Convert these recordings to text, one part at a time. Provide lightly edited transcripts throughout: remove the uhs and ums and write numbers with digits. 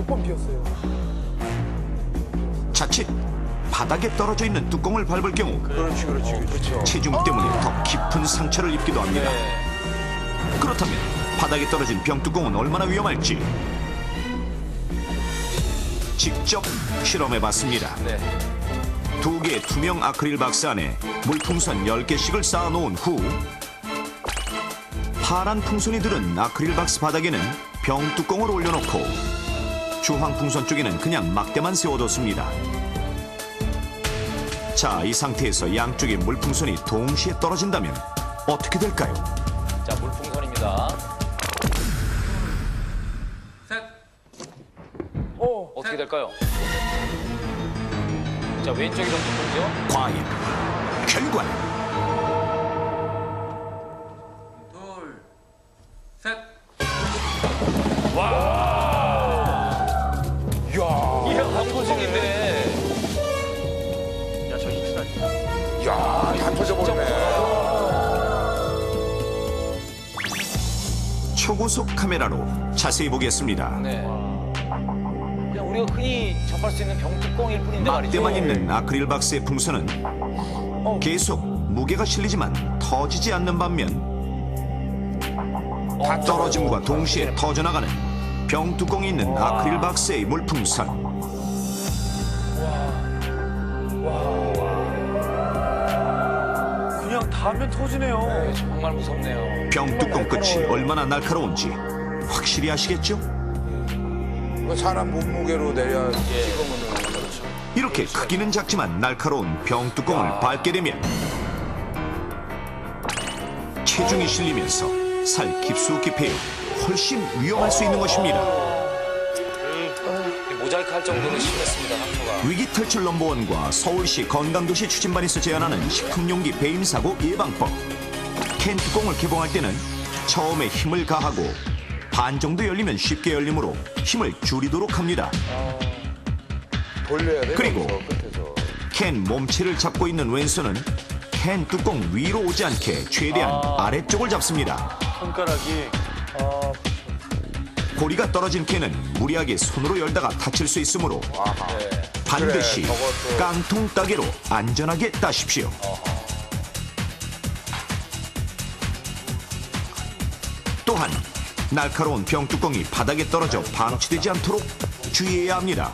번 비었어요. 자칫 바닥에 떨어져 있는 뚜껑을 밟을 경우 그렇죠. 체중 때문에 더 깊은 상처를 입기도 합니다. 그렇다면 바닥에 떨어진 병뚜껑은 얼마나 위험할지 직접 실험해봤습니다. 두 개의 투명 아크릴 박스 안에 물풍선 10개씩을 쌓아놓은 후 파란 풍선이 들은 아크릴 박스 바닥에는 병뚜껑을 올려놓고 주황 풍선 쪽에는 그냥 막대만 세워뒀습니다. 자, 이 상태에서 양쪽의 물풍선이 동시에 떨어진다면 어떻게 될까요? 자, 물풍선입니다. 셋. 어떻게 될까요? 자, 왼쪽이 더 뚜껑이죠? 과연 결과는 둘. 셋. 이게 방구석인데. 야, 다 터져버리네. 초고속 카메라로 자세히 보겠습니다. 네. 그냥 우리가 흔히 접할 수 있는 병뚜껑일 뿐인데 말이죠. 막대만 있는 아크릴 박스의 풍선은 계속 무게가 실리지만 터지지 않는 반면 떨어짐과 동시에 터져나가는 병뚜껑이 있는 아크릴 박스의 물풍선. 그냥 닿으면 터지네요. 네, 정말 무섭네요. 병뚜껑 끝이 얼마나 날카로운지 확실히 아시겠죠? 사람 몸무게로 내려 찍으면은. 이렇게 크기는 작지만 날카로운 병뚜껑을 밟게 되면 체중이 실리면서 살 깊숙이 베어 훨씬 위험할 수 있는 것입니다. 모자이크 할 정도로 심했습니다, 상처가. 위기 탈출 넘버원과 서울시 건강도시 추진반에서 제안하는 식품용기 배임사고 예방법. 캔 뚜껑을 개봉할 때는 처음에 힘을 가하고 반 정도 열리면 쉽게 열리므로 힘을 줄이도록 합니다. 돌려야 돼. 그리고 여기서 끝에서. 캔 몸체를 잡고 있는 왼손은 캔 뚜껑 위로 오지 않게 최대한 아래쪽을 잡습니다. 손가락이. 고리가 떨어진 캔은 무리하게 손으로 열다가 다칠 수 있으므로 반드시 그래, 저것도. 깡통 따개로 안전하게 따십시오. 또한 날카로운 병뚜껑이 바닥에 떨어져 방치되지 않도록 주의해야 합니다.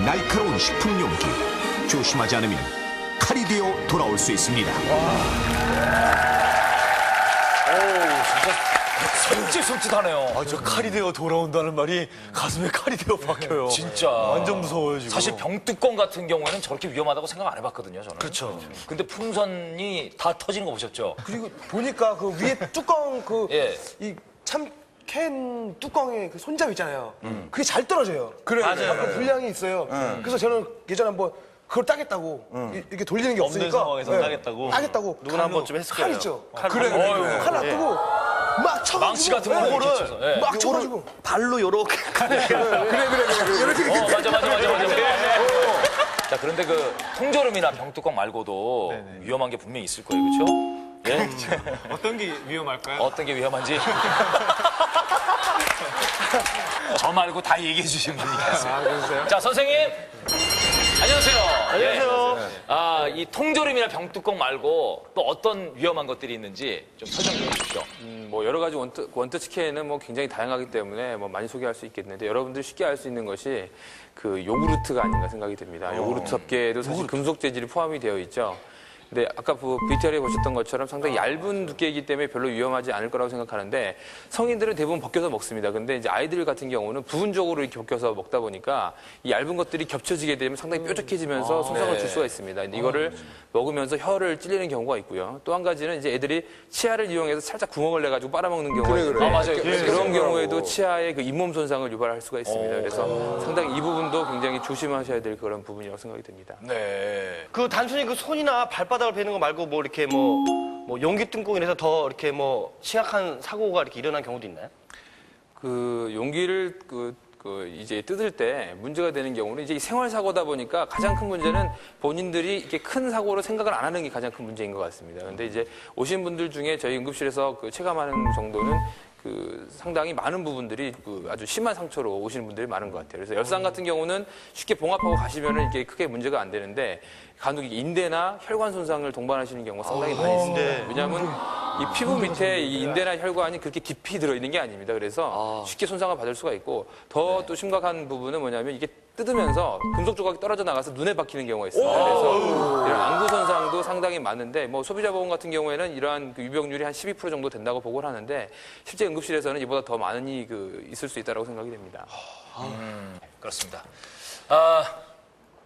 날카로운 식품용기 조심하지 않으면 칼이 되어 돌아올 수 있습니다. 섬찟하네요. 저 칼이 되어 돌아온다는 말이 가슴에 칼이 되어 박혀요. 진짜. 완전 무서워요, 지금. 사실 병뚜껑 같은 경우에는 저렇게 위험하다고 생각 안 해봤거든요, 저는. 그렇죠. 근데 풍선이 다 터지는 거 보셨죠? 그리고 보니까 그 위에 뚜껑 예. 이 참 캔 뚜껑에 그 손잡이 있잖아요. 그게 잘 떨어져요. 맞아요. 아까 분량이 있어요. 그래서 저는 예전에 한번 그걸 따겠다고 이렇게 돌리는 게 없으니까 상황에서 따겠다고? 따겠다고 누구나 한 번쯤 했을 칼 거예요. 있죠. 그래. 칼 놔두고 막 쳐가지고 망치 같은 거 이렇게 쳐서. 예. 막 쳐가지고 발로 요렇게. 맞아. 자, 그런데 그 통조림이나 병뚜껑 말고도 위험한 게 분명히 있을 거예요, 그렇죠? 예? 어떤 게 위험할까요? 어떤 게 위험한지. 저 말고 다 얘기해 주시면 되겠어요. 자, 선생님. 안녕하세요. 안녕하세요. 이 통조림이나 병뚜껑 말고 또 어떤 위험한 것들이 있는지 좀 설명해 주십시오. 뭐 여러 가지 원터치 캔은 뭐 굉장히 다양하기 때문에 뭐 많이 소개할 수 있겠는데 여러분들이 쉽게 알 수 있는 것이 그 요구르트가 아닌가 생각이 듭니다. 요구르트 업계에도 사실 금속 재질이 포함이 되어 있죠. 근데 아까 그 VTR에 보셨던 것처럼 상당히 얇은 두께이기 때문에 별로 위험하지 않을 거라고 생각하는데 성인들은 대부분 벗겨서 먹습니다. 근데 이제 아이들 같은 경우는 부분적으로 이렇게 벗겨서 먹다 보니까 이 얇은 것들이 겹쳐지게 되면 상당히 뾰족해지면서 손상을 줄 수가 있습니다. 근데 이거를 먹으면서 혀를 찔리는 경우가 있고요. 또 한 가지는 이제 애들이 치아를 이용해서 살짝 구멍을 내가지고 빨아먹는 경우가 있는데 맞아요. 그런 경우에도 치아의 그 잇몸 손상을 유발할 수가 있습니다. 그래서 상당히 이 부분도 굉장히 조심하셔야 될 그런 부분이라고 생각이 듭니다. 그 단순히 그 손이나 발바닥을 베는 거 말고 뭐 이렇게 뭐 용기 뚜껑 이래서 더 이렇게 뭐 심각한 사고가 이렇게 일어난 경우도 있나요? 그 용기를 이제 뜯을 때 문제가 되는 경우는 이제 생활 사고다 보니까 가장 큰 문제는 본인들이 이렇게 큰 사고로 생각을 안 하는 게 가장 큰 문제인 것 같습니다. 근데 이제 오신 분들 중에 저희 응급실에서 그 체감하는 정도는 그 상당히 많은 부분들이 그 아주 심한 상처로 오시는 분들이 많은 것 같아요. 그래서 열상 같은 경우는 쉽게 봉합하고 가시면은 이게 크게 문제가 안 되는데 간혹 인대나 혈관 손상을 동반하시는 경우가 상당히 많이 있습니다. 왜냐하면 이 피부 밑에 이 인대나 혈관이 그렇게 깊이 들어있는 게 아닙니다. 그래서 쉽게 손상을 받을 수가 있고 더 또 심각한 부분은 뭐냐면 이게 뜯으면서 금속 조각이 떨어져 나가서 눈에 박히는 경우가 있습니다. 그래서 이런 안구 손상도 상당히 많은데 뭐 소비자 보험 같은 경우에는 이러한 그 유병률이 한 12% 정도 된다고 보고를 하는데 실제 응급실에서는 이보다 더 많이 있을 수 있다고 생각이 됩니다. 그렇습니다.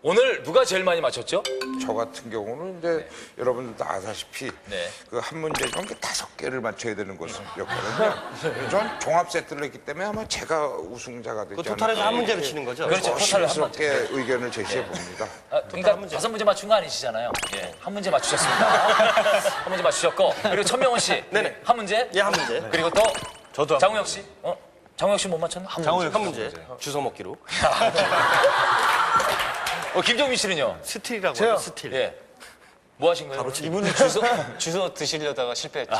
오늘 누가 제일 많이 맞췄죠? 저 같은 경우는 이제 여러분들도 아시다시피 네. 그 한 문제가 5개를 맞춰야 되는 것이었거든요. 전 종합 세트를 했기 때문에 아마 제가 우승자가 되지 그 않을까. 토탈에서 한 문제를 치는 거죠? 그렇죠. 토탈을 한 조심스럽게 의견을 제시해 봅니다. 그러니까 5문제 맞춘 거 아니시잖아요. 예, 한 문제 맞추셨습니다. 한 문제 맞추셨고 그리고 천명훈 씨, 네네. 한 문제. 예, 한 문제. 그리고 또 저도 장우혁 씨, 장우혁 씨 못 맞췄나? 한 문제. 주워 먹기로. 김정민 씨는요? 스틸이라고 저요? 해요, 스틸. 예. 뭐 하신 거예요? 이분은 주소 드시려다가 실패했죠.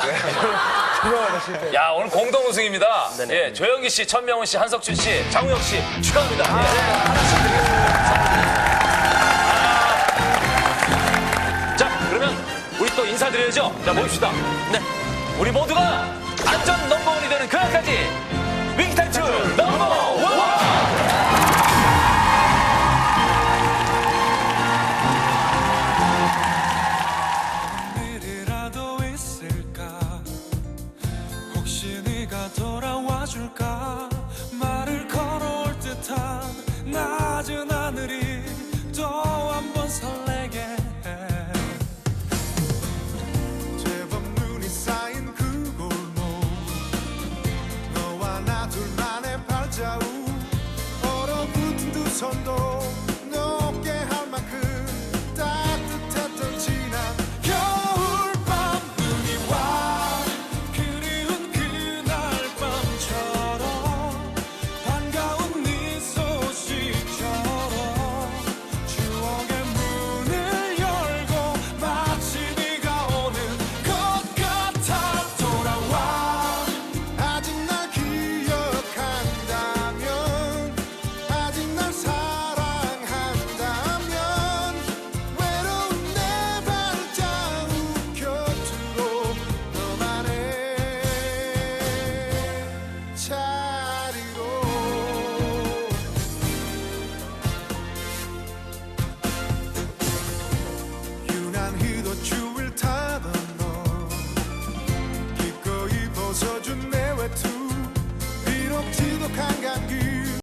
야, 오늘 공동 우승입니다. 예, 조영기 씨, 천명훈 씨, 한석준 씨, 장우혁 씨 축하합니다. 예. 하나씩 드리겠습니다. 자, 그러면 우리 또 인사드려야죠. 자, 모입시다. 네. 우리 모두가 안전 넘버원이 되는 그날까지 윙탈출 넘버원! 일이라도 있을까 혹시 네가 돌아와 줄까 말을 걸어올 듯한 낮은 하늘이 또 한 번 설레게 해 제법 눈이 쌓인 그 골목 너와 나 둘만의 발자국 얼어붙은 두 손도 높게 할 만큼 따뜻했던 지난 겨울밤 눈이 와 그리운 그날 밤처럼 반가운 네 소식처럼 추억의 문을 열고 마치 네가 오는 것 같아 돌아와 아직 날 기억한다면 아직 날 사랑한다면 외로운 내 발자국 곁으로 너만의 자리로 유난히도 추위를 타던 너 기꺼이 벗어준 내 외투